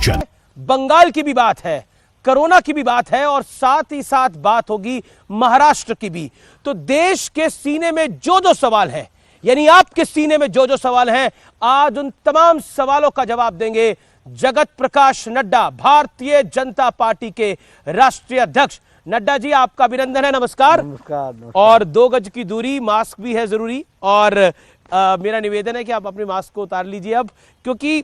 चल बंगाल की भी बात है, कोरोना की भी बात है और साथ ही साथ बात होगी महाराष्ट्र की भी। तो देश के सीने में जो जो सवाल है, यानी आपके सीने में जो जो सवाल हैं, आज उन तमाम सवालों का जवाब देंगे जगत प्रकाश नड्डा, भारतीय जनता पार्टी के राष्ट्रीय अध्यक्ष। नड्डा जी, आपका अभिनंदन है। नमस्कार। नमस्कार। और 2 गज की दूरी, मास्क भी है जरूरी। और मेरा निवेदन है कि आप अपने मास्क को उतार लीजिए अब, क्योंकि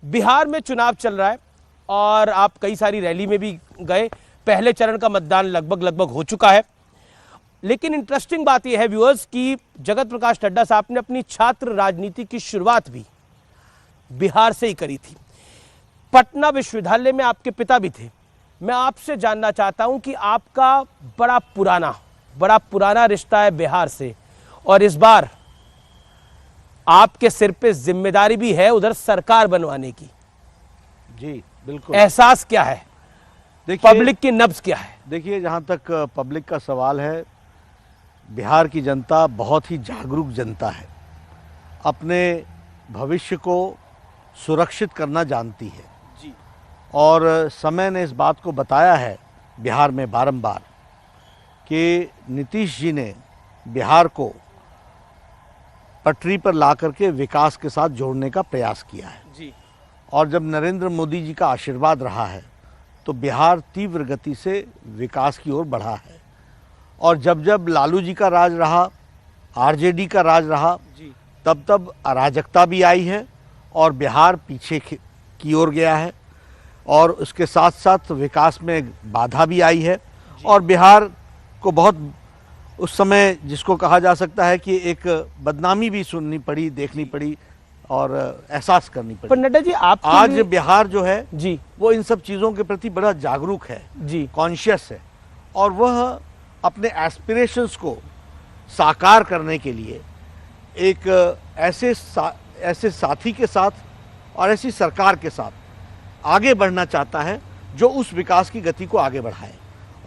बिहार में चुनाव चल रहा है और आप कई सारी रैली में भी गए। पहले चरण का मतदान लगभग हो चुका है। लेकिन इंटरेस्टिंग बात यह है व्यूअर्स कि जगत प्रकाश नड्डा साहब ने अपनी छात्र राजनीति की शुरुआत भी बिहार से ही करी थी। पटना विश्वविद्यालय में आपके पिता भी थे। मैं आपसे जानना चाहता हूं कि आपका बड़ा पुराना रिश्ता है बिहार से, और इस बार आपके सिर पे जिम्मेदारी भी है उधर सरकार बनवाने की। जी बिल्कुल। एहसास क्या है, देखिए, पब्लिक की नब्ज क्या है? देखिए, जहाँ तक पब्लिक का सवाल है, बिहार की जनता बहुत ही जागरूक जनता है, अपने भविष्य को सुरक्षित करना जानती है जी। और समय ने इस बात को बताया है बिहार में बारंबार कि नीतीश जी ने बिहार को पटरी पर ला करके विकास के साथ जोड़ने का प्रयास किया है जी। और जब नरेंद्र मोदी जी का आशीर्वाद रहा है तो बिहार तीव्र गति से विकास की ओर बढ़ा है। और जब जब लालू जी का राज रहा, आरजेडी का राज रहा, जी। तब तब अराजकता भी आई है और बिहार पीछे की ओर गया है और उसके साथ साथ विकास में बाधा भी आई है। और बिहार को बहुत उस समय जिसको कहा जा सकता है कि एक बदनामी भी सुननी पड़ी, देखनी पड़ी और एहसास करनी पर पड़ी। नड्डा जी, आप आज बिहार जो है जी वो इन सब चीज़ों के प्रति बड़ा जागरूक है, जी कॉन्शियस है और वह अपने एस्पिरेशंस को साकार करने के लिए एक ऐसे साथी के साथ और ऐसी सरकार के साथ आगे बढ़ना चाहता है जो उस विकास की गति को आगे बढ़ाए।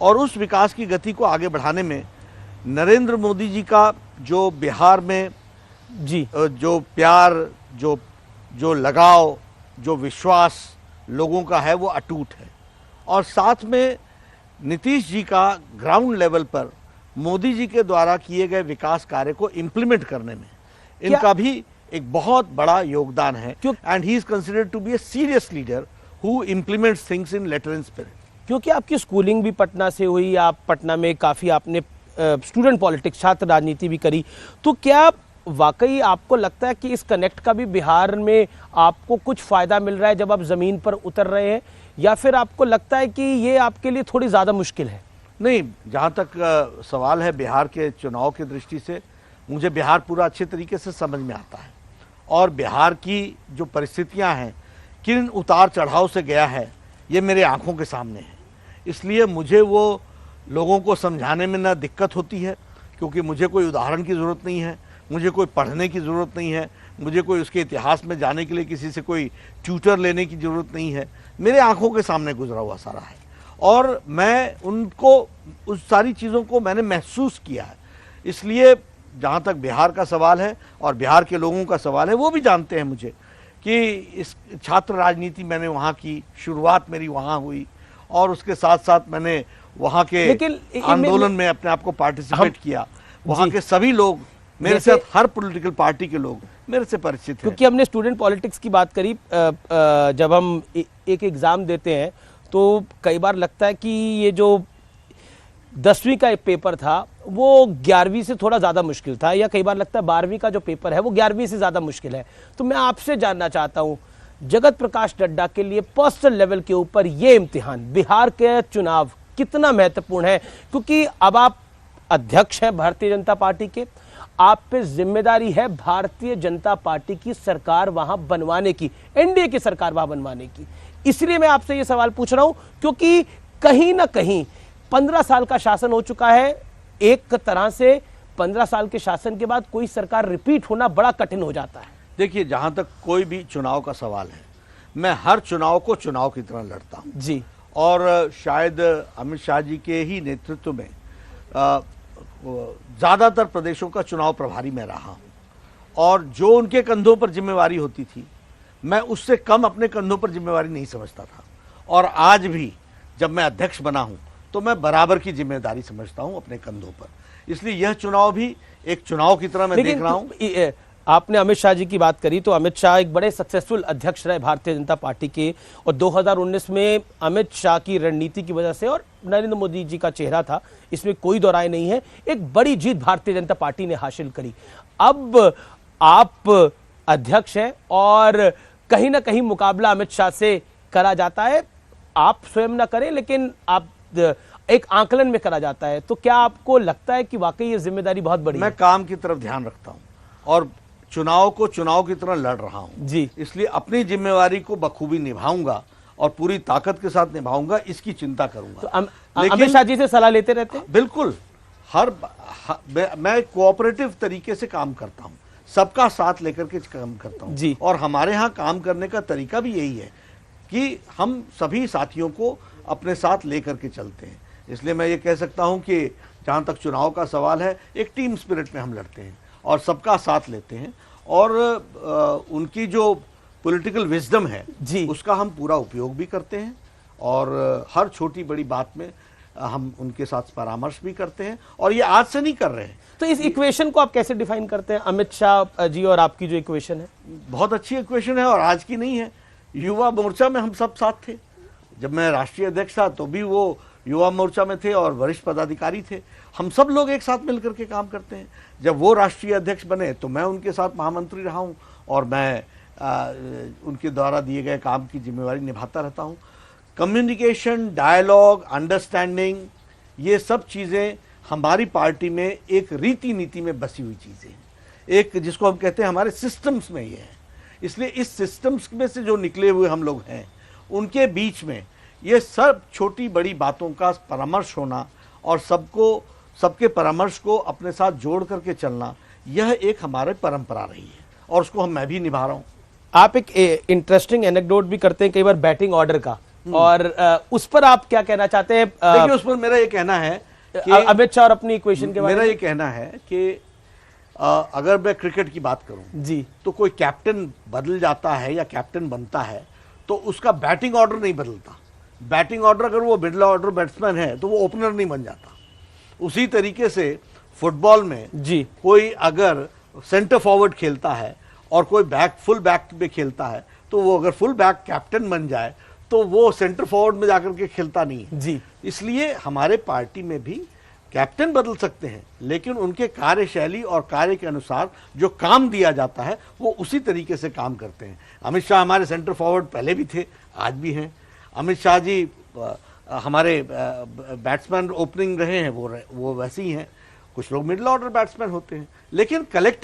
और उस विकास की गति को आगे बढ़ाने में नरेंद्र मोदी जी का जो बिहार में जी जो प्यार, जो लगाव, जो विश्वास लोगों का है वो अटूट है। और साथ में नीतीश जी का ग्राउंड लेवल पर मोदी जी के द्वारा किए गए विकास कार्य को इम्प्लीमेंट करने में इनका भी एक बहुत बड़ा योगदान है। And he is considered to be a serious leader who implements things in letter and spirit. क्योंकि आपकी स्कूलिंग भी पटना से हुई, आप पटना में काफ़ी आपने स्टूडेंट पॉलिटिक्स, छात्र राजनीति भी करी, तो क्या वाकई आपको लगता है कि इस कनेक्ट का भी बिहार में आपको कुछ फ़ायदा मिल रहा है जब आप ज़मीन पर उतर रहे हैं, या फिर आपको लगता है कि ये आपके लिए थोड़ी ज़्यादा मुश्किल है? नहीं, जहाँ तक सवाल है बिहार के चुनाव की दृष्टि से, मुझे बिहार पूरा अच्छे तरीके से समझ में आता है और बिहार की जो परिस्थितियाँ हैं, किन उतार चढ़ाव से गया है, ये मेरे आंखों के सामने है। इसलिए मुझे वो लोगों को समझाने में ना दिक्कत होती है, क्योंकि मुझे कोई उदाहरण की ज़रूरत नहीं है, मुझे कोई पढ़ने की ज़रूरत नहीं है, मुझे कोई उसके इतिहास में जाने के लिए किसी से कोई ट्यूटर लेने की ज़रूरत नहीं है। मेरे आंखों के सामने गुजरा हुआ सारा है और मैं उनको, उस सारी चीज़ों को मैंने महसूस किया है। इसलिए जहाँ तक बिहार का सवाल है और बिहार के लोगों का सवाल है, वो भी जानते हैं मुझे कि इस छात्र राजनीति मैंने वहाँ की, शुरुआत मेरी वहाँ हुई और उसके साथ साथ मैंने वहाँ के आंदोलन में अपने आप को पार्टिसिपेट किया। वहाँ के सभी लोग मेरे साथ, हर पॉलिटिकल पार्टी के लोग मेरे से परिचित हैं। क्योंकि हमने स्टूडेंट पॉलिटिक्स की बात करी, जब हम एक एग्ज़ाम देते हैं तो कई बार लगता है कि ये जो 10वीं का एक पेपर था वो 11वीं से थोड़ा ज़्यादा मुश्किल था, या कई बार लगता है 12वीं का जो पेपर है वो 11वीं से ज़्यादा मुश्किल है। तो मैं आपसे जानना चाहता हूँ, जगत प्रकाश नड्डा के लिए पर्सनल लेवल के ऊपर ये इम्तिहान, बिहार के चुनाव कितना महत्वपूर्ण है? क्योंकि अब आप अध्यक्ष हैं भारतीय जनता पार्टी के, आप पे जिम्मेदारी है भारतीय जनता पार्टी की सरकार वहां बनवाने की, एनडीए की सरकार वहां बनवाने की। इसलिए मैं आपसे ये सवाल पूछ रहा हूं क्योंकि कहीं ना कहीं 15 साल का शासन हो चुका है। एक तरह से 15 साल के शासन के बाद कोई सरकार रिपीट होना बड़ा कठिन हो जाता है। देखिए, जहाँ तक कोई भी चुनाव का सवाल है, मैं हर चुनाव को चुनाव की तरह लड़ता हूँ जी। और शायद अमित शाह जी के ही नेतृत्व में ज़्यादातर प्रदेशों का चुनाव प्रभारी मैं रहा हूँ और जो उनके कंधों पर जिम्मेवारी होती थी मैं उससे कम अपने कंधों पर जिम्मेवारी नहीं समझता था, और आज भी जब मैं अध्यक्ष बना हूं तो मैं बराबर की जिम्मेदारी समझता हूं अपने कंधों पर। इसलिए यह चुनाव भी एक चुनाव की तरह मैं देख रहा हूं। आपने अमित शाह जी की बात करी, तो अमित शाह एक बड़े सक्सेसफुल अध्यक्ष रहे भारतीय जनता पार्टी के, और 2019 में अमित शाह की रणनीति की वजह से और नरेंद्र मोदी जी का चेहरा था, इसमें कोई दो राय नहीं है, एक बड़ी जीत भारतीय जनता पार्टी ने हासिल करी। अब आप अध्यक्ष हैं और कहीं ना कहीं मुकाबला अमित शाह से करा जाता है, आप स्वयं ना करें लेकिन आप एक आंकलन में करा जाता है, तो क्या आपको लगता है कि वाकई ये जिम्मेदारी बहुत बड़ी है? मैं काम की तरफ ध्यान रखता हूं और चुनाव को चुनाव की तरह लड़ रहा हूं जी, इसलिए अपनी जिम्मेवारी को बखूबी निभाऊंगा और पूरी ताकत के साथ निभाऊंगा, इसकी चिंता करूंगा। तो अमित शाह जी से सलाह लेते रहते हैं? बिल्कुल, मैं कोऑपरेटिव तरीके से काम करता हूं, सबका साथ लेकर के काम करता हूं जी। और हमारे यहाँ काम करने का तरीका भी यही है कि हम सभी साथियों को अपने साथ लेकर के चलते हैं। इसलिए मैं ये कह सकता हूं कि जहां तक चुनाव का सवाल है, एक टीम स्पिरिट में हम लड़ते हैं और सबका साथ लेते हैं, और उनकी जो पॉलिटिकल विजडम है जी, उसका हम पूरा उपयोग भी करते हैं, और हर छोटी बड़ी बात में हम उनके साथ परामर्श भी करते हैं, और ये आज से नहीं कर रहे हैं। तो इस इक्वेशन को आप कैसे डिफाइन करते हैं, अमित शाह जी और आपकी जो इक्वेशन है? बहुत अच्छी इक्वेशन है और आज की नहीं है। युवा मोर्चा में हम सब साथ थे, जब मैं राष्ट्रीय अध्यक्ष था तो भी वो युवा मोर्चा में थे और वरिष्ठ पदाधिकारी थे। हम सब लोग एक साथ मिलकर के काम करते हैं। जब वो राष्ट्रीय अध्यक्ष बने तो मैं उनके साथ महामंत्री रहा हूँ और मैं उनके द्वारा दिए गए काम की जिम्मेवारी निभाता रहता हूँ। कम्युनिकेशन, डायलॉग, अंडरस्टैंडिंग, ये सब चीज़ें हमारी पार्टी में एक रीति नीति में बसी हुई चीज़ें हैं, एक जिसको हम कहते हैं हमारे सिस्टम्स में ये है। इसलिए इस सिस्टम्स में से जो निकले हुए हम लोग हैं, उनके बीच में ये सब छोटी बड़ी बातों का परामर्श होना और सबके परामर्श को अपने साथ जोड़ करके चलना, यह एक हमारे परंपरा रही है और उसको मैं भी निभा रहा हूँ। आप एक इंटरेस्टिंग एनेक्डोट भी करते हैं कई बार बैटिंग ऑर्डर का, और उस पर आप क्या कहना चाहते हैं? देखिए, उस पर मेरा ये कहना है कि अमित शाह और अपनी इक्वेशन के बारे में मेरा ये कहना है कि अगर मैं क्रिकेट की बात करूं जी, तो कोई कैप्टन बदल जाता है या कैप्टन बनता है तो उसका बैटिंग ऑर्डर नहीं बदलता। बैटिंग ऑर्डर अगर वो मिडिल ऑर्डर बैट्समैन है तो वो ओपनर नहीं बन जाता। उसी तरीके से फुटबॉल में जी, कोई अगर सेंटर फॉरवर्ड खेलता है और कोई फुल बैक में खेलता है तो वो अगर फुल बैक कैप्टन बन जाए तो वो सेंटर फॉरवर्ड में जाकर के खेलता नहीं है जी। इसलिए हमारे पार्टी में भी कैप्टन बदल सकते हैं, लेकिन उनके कार्यशैली और कार्य के अनुसार जो काम दिया जाता है वो उसी तरीके से काम करते हैं। अमित शाह हमारे सेंटर फॉरवर्ड पहले भी थे, आज भी हैं। अमित शाह जी हमारे बैट्समैन ओपनिंग रहे हैं, वो वैसे ही हैं। कुछ लोग मिडिल ऑर्डर बैट्समैन होते हैं, लेकिन कलेक्टिव